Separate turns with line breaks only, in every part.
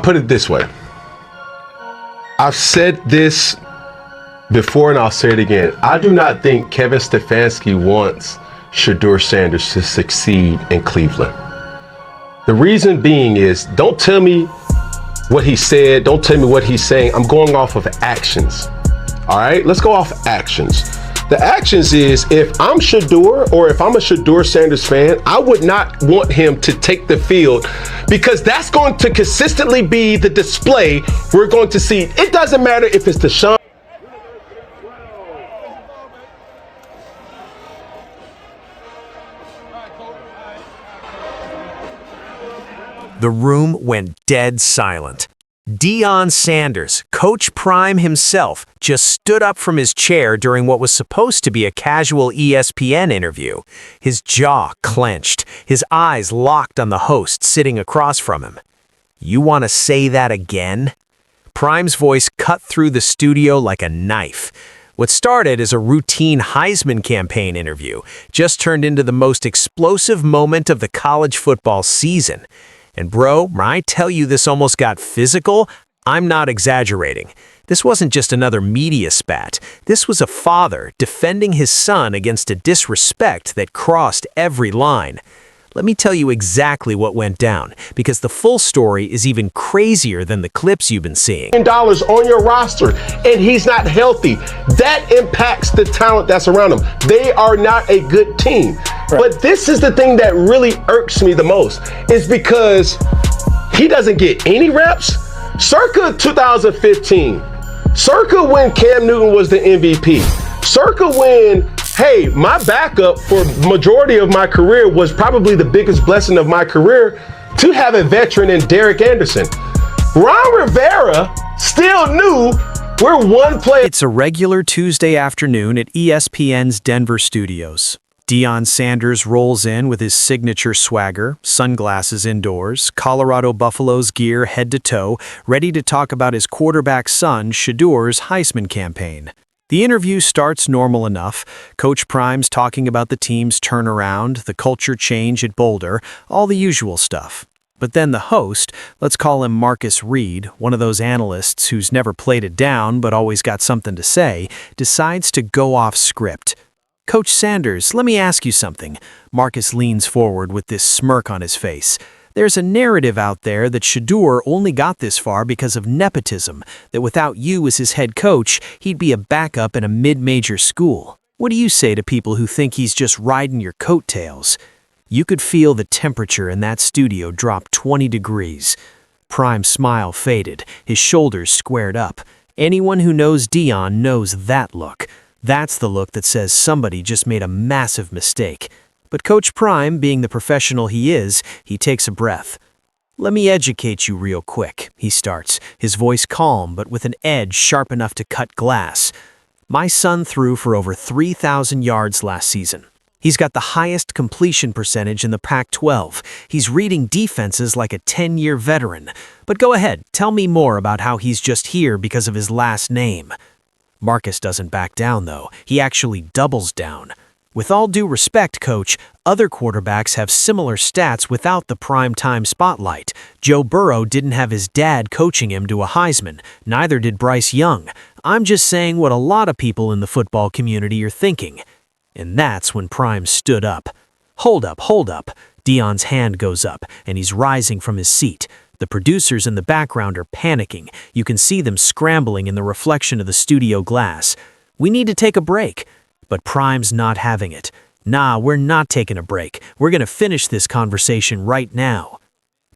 put it this way. I've said this before and I'll say it again. I do not think Kevin Stefanski wants Shedeur Sanders to succeed in Cleveland. The reason being is, don't tell me what he said, don't tell me what he's saying. I'm going off of actions. All right, let's go off actions. The actions is, if I'm Shedeur or if I'm a Shedeur Sanders fan, I would not want him to take the field, because that's going to consistently be the display we're going to see. It doesn't matter if it's Deshaun.
The room went dead silent. Deion Sanders, Coach Prime himself, just stood up from his chair during what was supposed to be a casual ESPN interview. His jaw clenched, his eyes locked on the host sitting across from him. "You want to say that again?" Prime's voice cut through the studio like a knife. What started as a routine Heisman campaign interview just turned into the most explosive moment of the college football season. And bro, when I tell you this almost got physical, I'm not exaggerating. This wasn't just another media spat. This was a father defending his son against a disrespect that crossed every line. Let me tell you exactly what went down, because the full story is even crazier than the clips you've been seeing.
$1 on your roster, and he's not healthy. That impacts the talent that's around him. They are not a good team. Right. But this is the thing that really irks me the most, is because he doesn't get any reps. Circa 2015, circa when Cam Newton was the MVP, circa when, hey, my backup for majority of my career was probably the biggest blessing of my career, to have a veteran in Derek Anderson. Ron Rivera still knew we're one play.
It's a regular Tuesday afternoon at ESPN's Denver studios. Deion Sanders rolls in with his signature swagger, sunglasses indoors, Colorado Buffaloes gear head to toe, ready to talk about his quarterback son, Shedeur's Heisman campaign. The interview starts normal enough. Coach Prime's talking about the team's turnaround, the culture change at Boulder, all the usual stuff. But then the host, let's call him Marcus Reed, one of those analysts who's never played it down but always got something to say, decides to go off script. "Coach Sanders, let me ask you something." Marcus leans forward with this smirk on his face. "There's a narrative out there that Shedeur only got this far because of nepotism, that without you as his head coach, he'd be a backup in a mid-major school. What do you say to people who think he's just riding your coattails?" You could feel the temperature in that studio drop 20 degrees. Prime's smile faded, his shoulders squared up. Anyone who knows Deion knows that look. That's the look that says somebody just made a massive mistake. But Coach Prime, being the professional he is, he takes a breath. "Let me educate you real quick," he starts, his voice calm but with an edge sharp enough to cut glass. "My son threw for over 3,000 yards last season. He's got the highest completion percentage in the Pac-12. He's reading defenses like a 10-year veteran. But go ahead, tell me more about how he's just here because of his last name." Marcus doesn't back down, though. He actually doubles down. "With all due respect, Coach, other quarterbacks have similar stats without the prime-time spotlight. Joe Burrow didn't have his dad coaching him to a Heisman. Neither did Bryce Young. I'm just saying what a lot of people in the football community are thinking." And that's when Prime stood up. Hold up. Deion's hand goes up, and he's rising from his seat. The producers in the background are panicking. You can see them scrambling in the reflection of the studio glass. "We need to take a break." But Prime's not having it. "Nah, we're not taking a break. We're going to finish this conversation right now."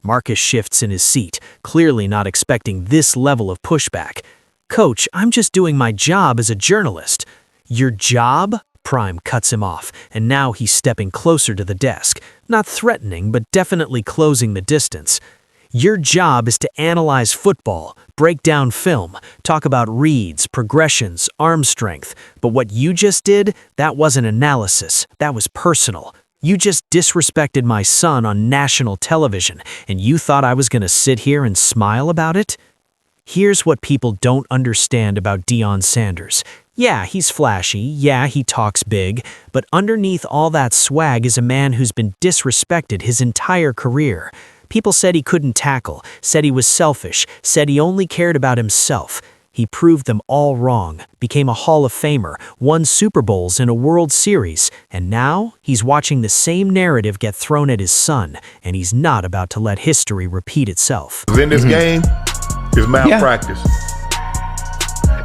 Marcus shifts in his seat, clearly not expecting this level of pushback. "Coach, I'm just doing my job as a journalist." "Your job?" Prime cuts him off, and now he's stepping closer to the desk, not threatening but definitely closing the distance. "Your job is to analyze football, break down film, talk about reads, progressions, arm strength. But what you just did, that wasn't analysis, that was personal. You just disrespected my son on national television, and you thought I was going to sit here and smile about it?" Here's what people don't understand about Deion Sanders. Yeah, he's flashy, yeah, he talks big, but underneath all that swag is a man who's been disrespected his entire career. People said he couldn't tackle, said he was selfish, said he only cared about himself. He proved them all wrong, became a Hall of Famer, won Super Bowls and a World Series, and now he's watching the same narrative get thrown at his son, and he's not about to let history repeat itself.
In this game is malpractice.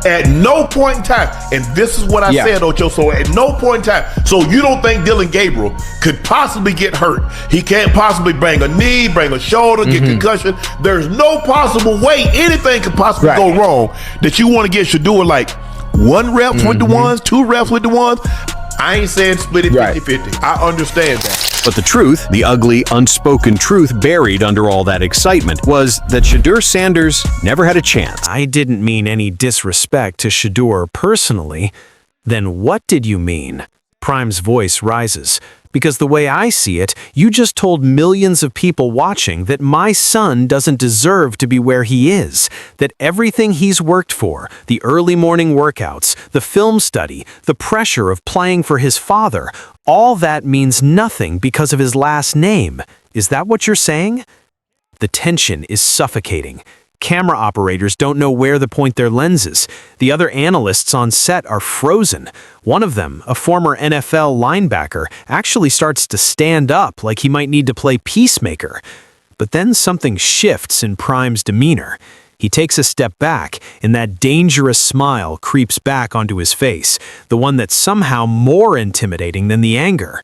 At no point in time, and this is what I said, Ocho, so at no point in time, so you don't think Dylan Gabriel could possibly get hurt? He can't possibly bring a knee, bring a shoulder, get concussion. There's no possible way anything could possibly go wrong that you want to get Shedeur like one rep with the ones, two reps with the ones. I ain't saying split it 50-50. I understand that.
But the truth, the ugly, unspoken truth buried under all that excitement, was that Shedeur Sanders never had a chance.
I didn't mean any disrespect to Shedeur personally. Then what did you mean? Prime's voice rises. Because the way I see it, you just told millions of people watching that my son doesn't deserve to be where he is, that everything he's worked for, the early morning workouts, the film study, the pressure of playing for his father, all that means nothing because of his last name. Is that what you're saying? The tension is suffocating. Camera operators don't know where to point their lenses. The other analysts on set are frozen. One of them, a former NFL linebacker, actually starts to stand up like he might need to play peacemaker. But then something shifts in Prime's demeanor. He takes a step back, and that dangerous smile creeps back onto his face, the one that's somehow more intimidating than the anger.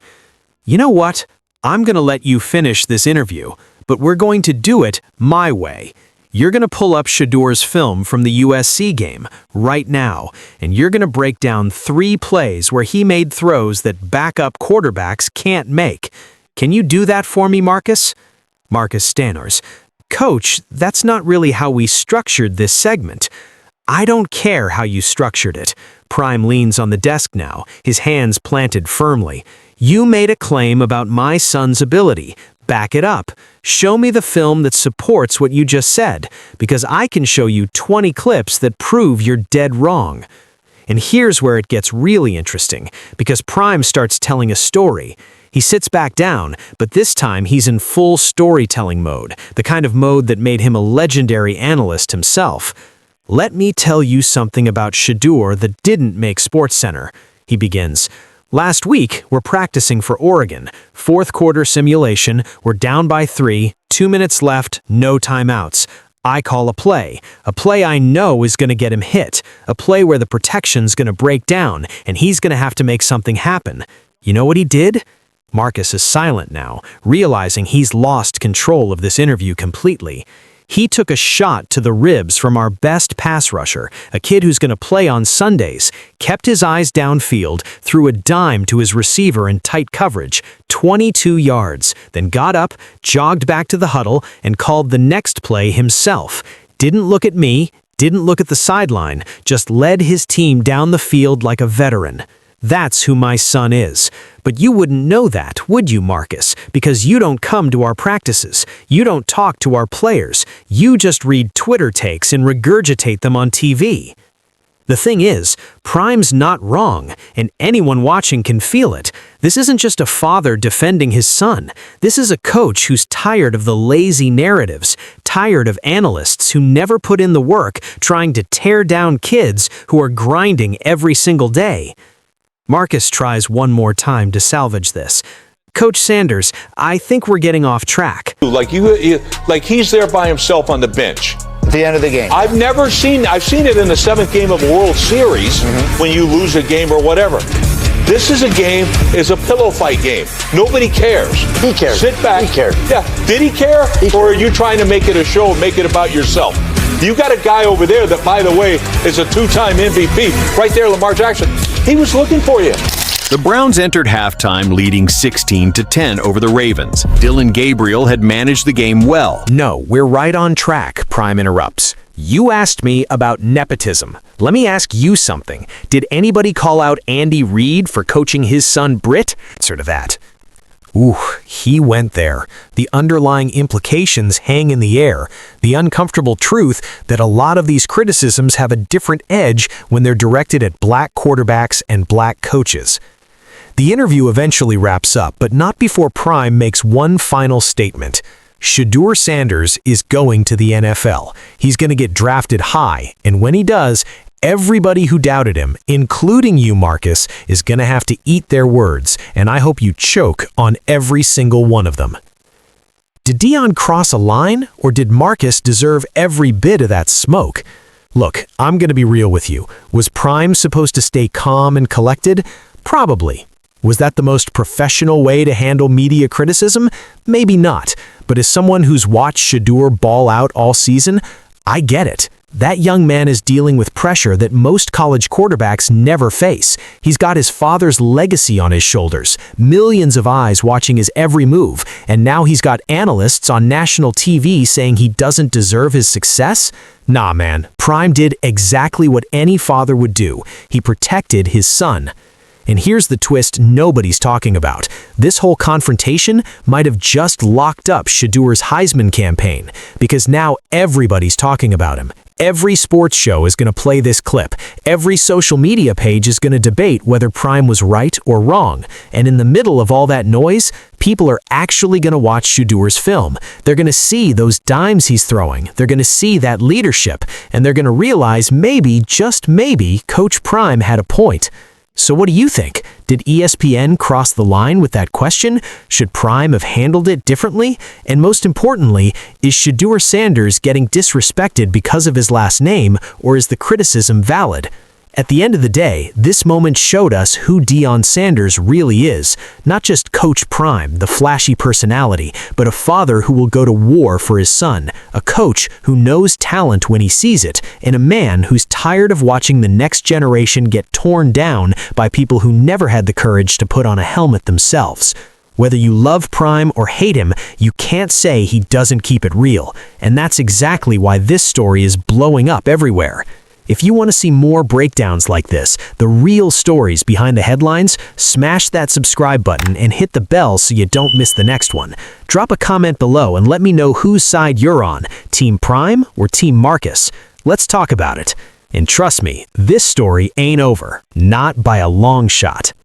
You know what? I'm going to let you finish this interview, but we're going to do it my way. You're going to pull up Shedeur's film from the USC game right now, and you're going to break down 3 plays where he made throws that backup quarterbacks can't make. Can you do that for me, Marcus? Marcus Stanners. Coach, that's not really how we structured this segment. I don't care how you structured it. Prime leans on the desk now, his hands planted firmly. You made a claim about my son's ability. Back it up. Show me the film that supports what you just said, because I can show you 20 clips that prove you're dead wrong. And here's where it gets really interesting, because Prime starts telling a story. He sits back down, but this time he's in full storytelling mode, the kind of mode that made him a legendary analyst himself. Let me tell you something about Shedeur that didn't make SportsCenter. He begins. Last week, we're practicing for Oregon. 4th quarter simulation, we're down by 3, 2 minutes left, no timeouts. I call a play I know is going to get him hit, a play where the protection's going to break down, and he's going to have to make something happen. You know what he did? Marcus is silent now, realizing he's lost control of this interview completely. He took a shot to the ribs from our best pass rusher, a kid who's going to play on Sundays, kept his eyes downfield, threw a dime to his receiver in tight coverage, 22 yards, then got up, jogged back to the huddle, and called the next play himself. Didn't look at me, didn't look at the sideline, just led his team down the field like a veteran. That's who my son is. But you wouldn't know that, would you, Marcus? Because you don't come to our practices. You don't talk to our players. You just read Twitter takes and regurgitate them on TV. The thing is, Prime's not wrong, and anyone watching can feel it. This isn't just a father defending his son. This is a coach who's tired of the lazy narratives, tired of analysts who never put in the work trying to tear down kids who are grinding every single day. Marcus tries one more time to salvage this. Coach Sanders, I think we're getting off track.
Like he's there by himself on the bench.
At the end of the game.
I've seen it in the 7th game of a World Series when you lose a game or whatever. This is a pillow fight game. Nobody cares.
He cares.
Sit back.
He cared.
Yeah. Did he care? Or are you trying to make it a show and make it about yourself? You got a guy over there that, by the way, is a 2-time MVP. Right there, Lamar Jackson. He was looking for you.
The Browns entered halftime leading 16-10 over the Ravens. Dylan Gabriel had managed the game well.
No, we're right on track, Prime interrupts. You asked me about nepotism. Let me ask you something. Did anybody call out Andy Reid for coaching his son Britt? Answer to that. Ooh, he went there. The underlying implications hang in the air. The uncomfortable truth that a lot of these criticisms have a different edge when they're directed at black quarterbacks and black coaches. The interview eventually wraps up, but not before Prime makes one final statement. Shedeur Sanders is going to the NFL. He's going to get drafted high, and when he does, everybody who doubted him, including you, Marcus, is going to have to eat their words, and I hope you choke on every single one of them. Did Deion cross a line, or did Marcus deserve every bit of that smoke? Look, I'm going to be real with you. Was Prime supposed to stay calm and collected? Probably. Was that the most professional way to handle media criticism? Maybe not. But as someone who's watched Shedeur ball out all season, I get it. That young man is dealing with pressure that most college quarterbacks never face. He's got his father's legacy on his shoulders, millions of eyes watching his every move, and now he's got analysts on national TV saying he doesn't deserve his success? Nah, man. Prime did exactly what any father would do. He protected his son. And here's the twist nobody's talking about. This whole confrontation might have just locked up Shedeur's Heisman campaign, because now everybody's talking about him. Every sports show is going to play this clip. Every social media page is going to debate whether Prime was right or wrong. And in the middle of all that noise, people are actually going to watch Shedeur's film. They're going to see those dimes he's throwing. They're going to see that leadership. And they're going to realize maybe, just maybe, Coach Prime had a point. So what do you think? Did ESPN cross the line with that question? Should Prime have handled it differently? And most importantly, is Shedeur Sanders getting disrespected because of his last name, or is the criticism valid? At the end of the day, this moment showed us who Deion Sanders really is. Not just Coach Prime, the flashy personality, but a father who will go to war for his son, a coach who knows talent when he sees it, and a man who's tired of watching the next generation get torn down by people who never had the courage to put on a helmet themselves. Whether you love Prime or hate him, you can't say he doesn't keep it real. And that's exactly why this story is blowing up everywhere. If you want to see more breakdowns like this, the real stories behind the headlines, smash that subscribe button and hit the bell so you don't miss the next one. Drop a comment below and let me know whose side you're on, Team Prime or Team Marcus. Let's talk about it. And trust me, this story ain't over, not by a long shot.